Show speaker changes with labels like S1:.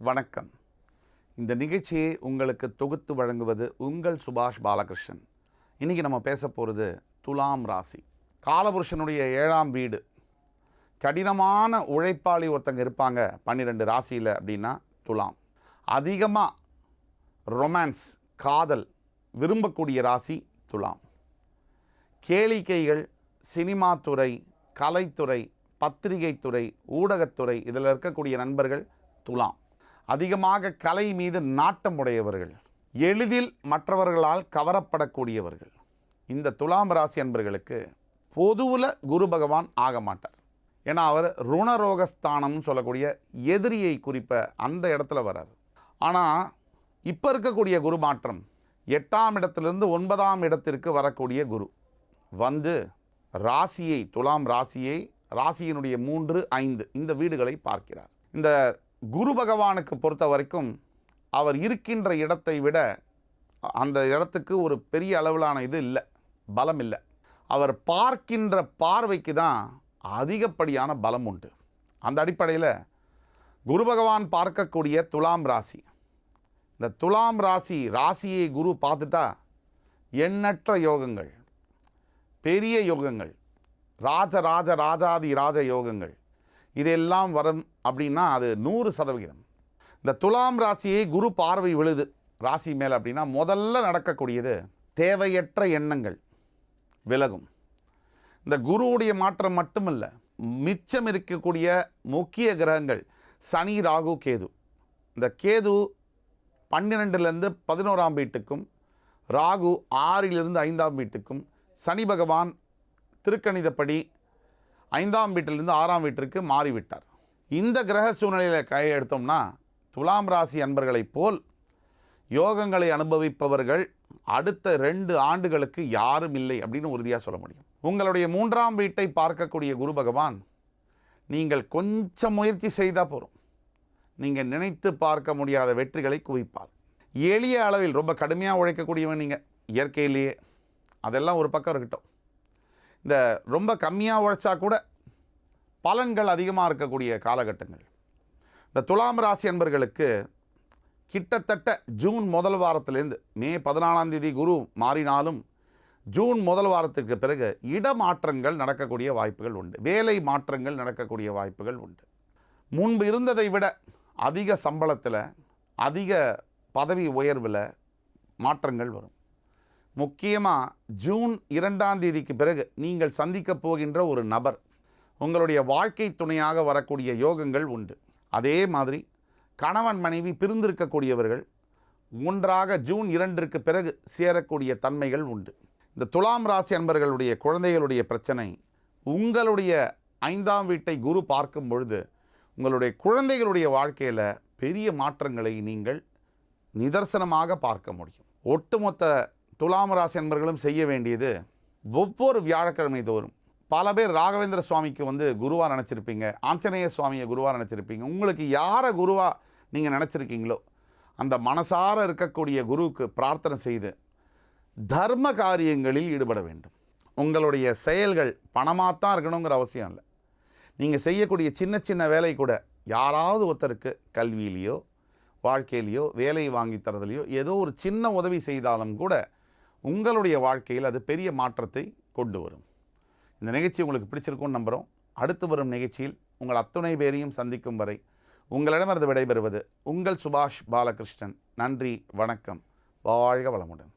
S1: வணக்கம். இந்த நிகழ்ச்சியை உங்களுக்கு தொகுத்து வழங்குவது உங்கள் சுபாஷ் பாலகிருஷ்ணன். இன்றைக்கி நம்ம பேச போகிறது துலாம் ராசி. காலபுருஷனுடைய 7ஆம் வீடு. கடினமான உழைப்பாளி ஒருத்தங்க இருப்பாங்க 12 ராசியில் அப்படின்னா துலாம். அதிகமாக ரொமான்ஸ், காதல் விரும்பக்கூடிய ராசி துலாம். கேளிக்கைகள், சினிமா துறை, கலைத்துறை, பத்திரிகை துறை, ஊடகத்துறை இதில் இருக்கக்கூடிய நண்பர்கள் துலாம். அதிகமாக கலை மீது நாட்டம் உடையவர்கள், எளிதில் மற்றவர்களால் கவரப்படக்கூடியவர்கள். இந்த துலாம் ராசி அன்பர்களுக்கு பொதுவில் குரு பகவான் ஆக மாட்டார். ஏன்னா அவர் ருணரோகஸ்தானம்னு சொல்லக்கூடிய எதிரியை குறிப்ப அந்த இடத்துல வர்றார். ஆனால் இப்போ இருக்கக்கூடிய குரு மாற்றம் 8ஆம் இடத்திலிருந்து 9ஆம் இடத்திற்கு வரக்கூடிய குரு வந்து ராசியை, துலாம் ராசியை, ராசியினுடைய 3, 5 இந்த வீடுகளை பார்க்கிறார். இந்த குரு பகவானுக்கு பொறுத்த வரைக்கும் அவர் இருக்கின்ற இடத்தை விட அந்த இடத்துக்கு ஒரு பெரிய அளவிலான இது இல்லை, பலம் இல்லை. அவர் பார்க்கின்ற பார்வைக்கு தான் அதிகப்படியான பலம் உண்டு. அந்த அடிப்படையில் குரு பகவான் பார்க்கக்கூடிய துலாம் ராசி, இந்த துலாம் ராசி ராசியை குரு பார்த்துட்டா எண்ணற்ற யோகங்கள், பெரிய யோகங்கள், ராஜாதி ராஜ யோகங்கள் இதெல்லாம் வரும் அப்படின்னா அது 100%. இந்த துலாம் ராசியை குரு பார்வை விழுது ராசி மேலே அப்படின்னா முதல்ல நடக்கக்கூடியது தேவையற்ற எண்ணங்கள் விலகும். இந்த குருவுடைய மாற்றம் மட்டுமில்லை, மிச்சம் இருக்கக்கூடிய முக்கிய கிரகங்கள் சனி, ராகு, கேது. இந்த கேது 12லேருந்து 11ஆம் வீட்டுக்கும், ராகு 6லிருந்து 5ஆம் வீட்டுக்கும், சனி பகவான் திருக்கணிதப்படி 5ஆம் வீட்டிலிருந்து 6ஆம் வீட்டிற்கு மாறிவிட்டார். இந்த கிரக சூழ்நிலையில் கையெடுத்தோம்னா துலாம் ராசி அன்பர்களைப் போல் யோகங்களை அனுபவிப்பவர்கள் அடுத்த 2 ஆண்டுகளுக்கு யாரும் இல்லை அப்படின்னு உறுதியாக சொல்ல முடியும். உங்களுடைய 3ஆம் வீட்டை பார்க்கக்கூடிய குரு பகவான் நீங்கள் கொஞ்சம் முயற்சி செய்தால் போதும், நீங்கள் நினைத்து பார்க்க முடியாத வெற்றிகளை குவிப்பார். எளிய அளவில் ரொம்ப கடுமையாக உழைக்கக்கூடியவன் நீங்கள் இயற்கையிலேயே, அதெல்லாம் ஒரு பக்கம் இருக்கட்டும். இந்த ரொம்ப கம்மியாக உழைச்சா கூட பலன்கள் அதிகமாக இருக்கக்கூடிய காலகட்டங்கள். இந்த துலாம் ராசி அன்பர்களுக்கு கிட்டத்தட்ட ஜூன் முதல் வாரத்திலேருந்து மே 14ஆம் தேதி குரு மாறினாலும் ஜூன் முதல் வாரத்துக்கு பிறகு இடமாற்றங்கள் நடக்கக்கூடிய வாய்ப்புகள் உண்டு, வேலை மாற்றங்கள் நடக்கக்கூடிய வாய்ப்புகள் உண்டு. முன்பு இருந்ததை விட அதிக சம்பளத்தில், அதிக பதவி உயர்வில் மாற்றங்கள் வரும். முக்கியமாக ஜூன் 2ஆம் தேதிக்கு பிறகு நீங்கள் சந்திக்கப் போகின்ற ஒரு நபர் உங்களுடைய வாழ்க்கை துணையாக வரக்கூடிய யோகங்கள் உண்டு. அதே மாதிரி கணவன் மனைவி பிரிந்திருக்கக்கூடியவர்கள் ஒன்றாக ஜூன் 2ற்கு பிறகு சேரக்கூடிய தன்மைகள் உண்டு. இந்த துலாம் ராசி அன்பர்களுடைய குழந்தைகளுடைய பிரச்சனை, உங்களுடைய 5ஆம் வீட்டை குரு பார்க்கும் பொழுது உங்களுடைய குழந்தைகளுடைய வாழ்க்கையில் பெரிய மாற்றங்களை நீங்கள் நிதர்சனமாக பார்க்க முடியும். ஒட்டுமொத்த துலாம் ராசி அன்பர்களும் செய்ய வேண்டியது, ஒவ்வொரு வியாழக்கிழமை தோறும் பல பேர் ராகவேந்திர சுவாமிக்கு குருவாக நினச்சிருப்பீங்க, ஆஞ்சநேய சுவாமியை குருவாக நினச்சிருப்பீங்க. உங்களுக்கு யாரை குருவாக நீங்கள் நினச்சிருக்கீங்களோ அந்த மனசார இருக்கக்கூடிய குருவுக்கு பிரார்த்தனை செய்து தர்ம காரியங்களில் ஈடுபட வேண்டும். உங்களுடைய செயல்கள் பணமாகத்தான் இருக்கணுங்கிற அவசியம் இல்லை. நீங்கள் செய்யக்கூடிய சின்ன சின்ன வேலை கூட யாராவது ஒருத்தருக்கு கல்வியிலையோ வாழ்க்கையிலையோ வேலை வாங்கி தரதுலையோ ஏதோ ஒரு சின்ன உதவி செய்தாலும் கூட உங்களுடைய வாழ்க்கையில் அது பெரிய மாற்றத்தை கொண்டு வரும். இந்த நிகழ்ச்சி உங்களுக்கு பிடிச்சிருக்கும்னு நம்புகிறோம். அடுத்து வரும் நிகழ்ச்சியில் உங்கள் அத்துணை பேரையும் சந்திக்கும் வரை உங்களிடமிருந்து விடைபெறுவது உங்கள் சுபாஷ் பாலகிருஷ்ணன். நன்றி, வணக்கம், வாழ்க வளமுடன்.